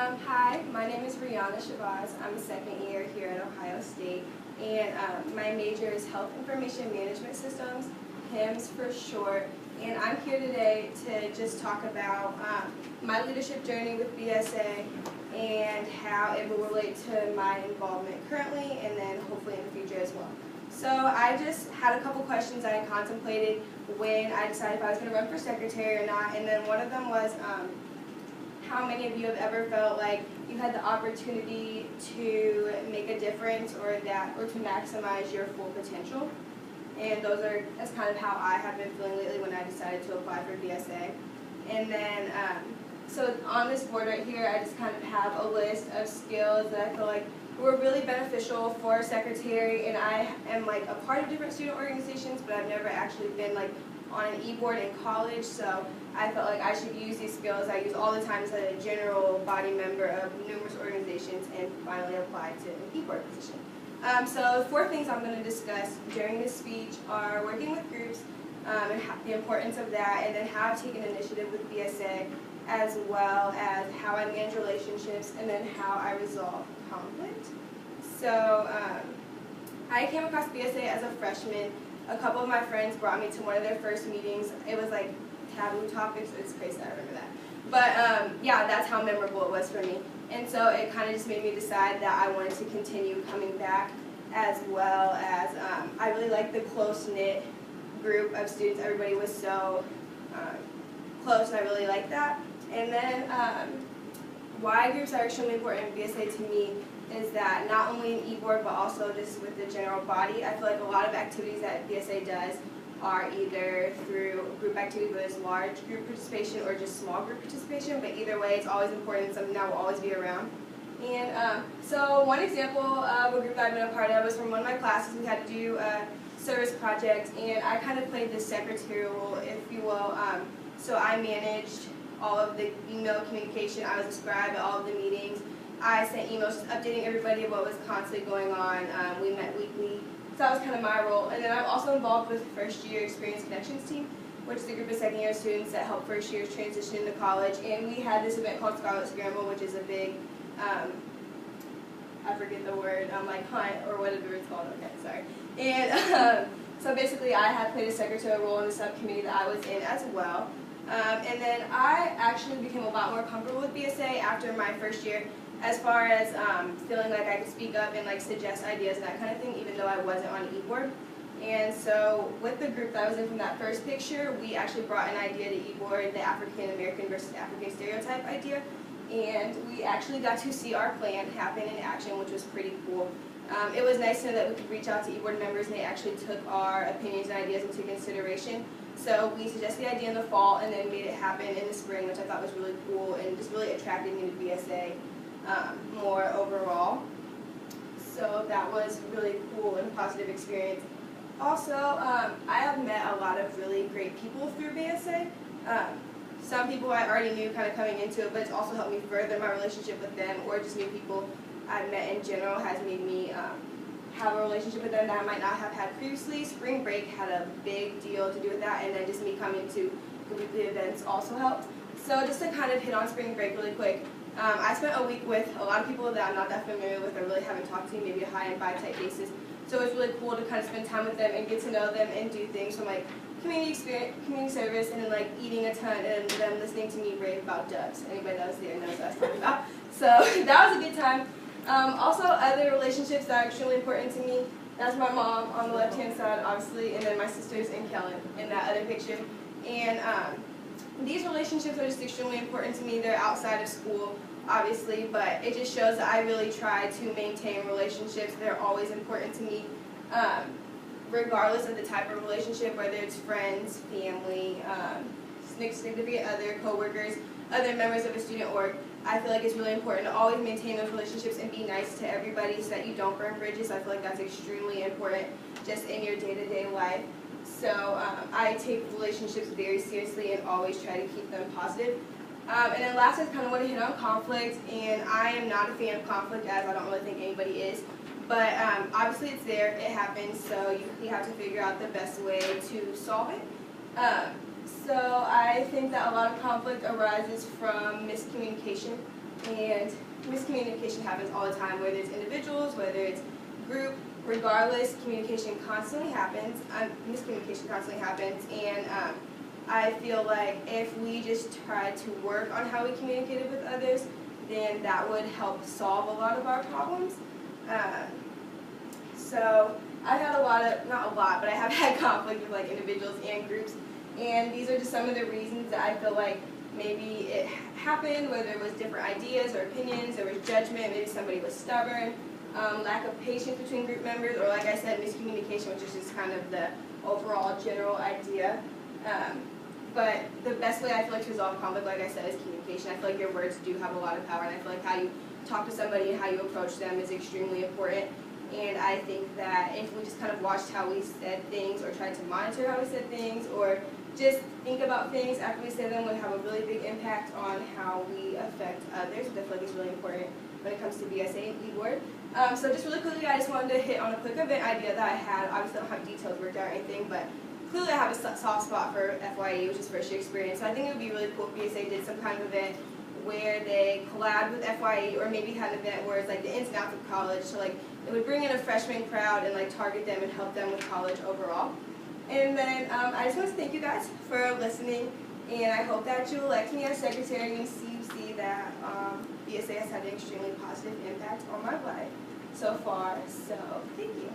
Hi, my name is Rhiana Shabazz. I'm a second year here at Ohio State, and my major is Health Information Management Systems, HIMSS for short, and I'm here today to just talk about my leadership journey with BSA and how it will relate to my involvement currently and then hopefully in the future as well. So I just had a couple questions I contemplated when I decided if I was going to run for secretary or not, and then one of them was how many of you have ever felt like you had the opportunity to make a difference or to maximize your full potential? And that's kind of how I have been feeling lately when I decided to apply for BSA. And then, so on this board right here, I just kind of have a list of skills that I feel like were really beneficial for a secretary, and I am like a part of different student organizations, but I've never actually been like on an e-board in college, so I felt like I should use these skills I use all the time as a general body member of numerous organizations and finally apply to an e-board position. So 4 things I'm going to discuss during this speech are working with groups and the importance of that, and then how I've taken initiative with BSA, as well as how I manage relationships, and then how I resolve conflict. So I came across BSA as a freshman. A couple of my friends brought me to one of their first meetings. It was like taboo topics. It's crazy, I remember that. But yeah, that's how memorable it was for me. And so it kind of just made me decide that I wanted to continue coming back, as well as I really liked the close-knit group of students. Everybody was so close, and I really liked that. And then why groups are extremely important in BSA to me is that not only in e-board but also just with the general body, I feel like a lot of activities that BSA does are either through group activity where there's large group participation or just small group participation, but either way it's always important and something that will always be around. And so one example of a group that I've been a part of was from one of my classes. We had to do a service project, and I kind of played the secretarial role, if you will. So I managed all of the email communication. I was a scribe at all of the meetings. I sent emails just updating everybody of what was constantly going on. We met weekly, so that was kind of my role. And then I'm also involved with the First Year Experience Connections team, which is a group of second-year students that help first years transition into college. And we had this event called Scarlet Scramble, which is a big, I forget the word, like hunt or whatever it's called. Okay, sorry. And so basically, I had played a secretarial role in the subcommittee that I was in as well. And then I actually became a lot more comfortable with BSA after my first year, as far as feeling like I could speak up and like suggest ideas and that kind of thing, even though I wasn't on e-board. And so with the group that I was in from that first picture, we actually brought an idea to e-board, the African American versus African stereotype idea, and we actually got to see our plan happen in action, which was pretty cool. It was nice to know that we could reach out to e-board members, and they actually took our opinions and ideas into consideration. So we suggested the idea in the fall and then made it happen in the spring, which I thought was really cool and just really attracted me to BSA more overall. So that was really cool and a positive experience. Also, I have met a lot of really great people through BSA. Some people I already knew kind of coming into it, but it's also helped me further my relationship with them, or just new people I've met in general has made me have a relationship with them that I might not have had previously. Spring break had a big deal to do with that, and then just me coming to the weekly events also helped. So just to kind of hit on spring break really quick, I spent a week with a lot of people that I'm not that familiar with or really haven't talked to, maybe a high and by type basis. So it was really cool to kind of spend time with them and get to know them and do things from like community service, and then like eating a ton and them listening to me rave about doves. Anybody that was there knows what I was talking about. So that was a good time. Also, other relationships that are extremely important to me. That's my mom on the left-hand side, obviously, and then my sisters and Kellen in that other picture. And these relationships are just extremely important to me. They're outside of school, obviously, but it just shows that I really try to maintain relationships. They're always important to me, regardless of the type of relationship, whether it's friends, family, significant other, coworkers, other members of a student org. I feel like it's really important to always maintain those relationships and be nice to everybody so that you don't burn bridges. I feel like that's extremely important just in your day-to-day life. So I take relationships very seriously and always try to keep them positive. And then last, I kind of want to hit on conflict, and I am not a fan of conflict, as I don't really think anybody is. But obviously it's there, it happens, so you have to figure out the best way to solve it. So I think that a lot of conflict arises from miscommunication. And miscommunication happens all the time, whether it's individuals, whether it's group, regardless, communication constantly happens, miscommunication constantly happens, and I feel like if we just try to work on how we communicated with others, then that would help solve a lot of our problems. So I've had not a lot, but I have had conflict with like individuals and groups, and these are just some of the reasons that I feel like maybe it happened, whether it was different ideas or opinions, there was judgment, maybe somebody was stubborn, lack of patience between group members, or like I said, miscommunication, which is just kind of the overall general idea. But the best way I feel like to resolve conflict, like I said, is communication. I feel like your words do have a lot of power, and I feel like how you talk to somebody and how you approach them is extremely important. And I think that if we just kind of watched how we said things, or tried to monitor how we said things, or just think about things after we say them, would have a really big impact on how we affect others, which I feel like is really important when it comes to BSA and e-board. So just really quickly, I just wanted to hit on a quick event idea that I had. Obviously, I don't have details worked out or anything, but clearly I have a soft spot for FYE, which is first year experience. So I think it would be really cool if BSA did some kind of event where they collab with FYE, or maybe had an event where it's like the ins and outs of college. So like it would bring in a freshman crowd and like target them and help them with college overall. And then I just want to thank you guys for listening, and I hope that you elect me as secretary and see that BSA has had an extremely positive impact on my life so far. So thank you.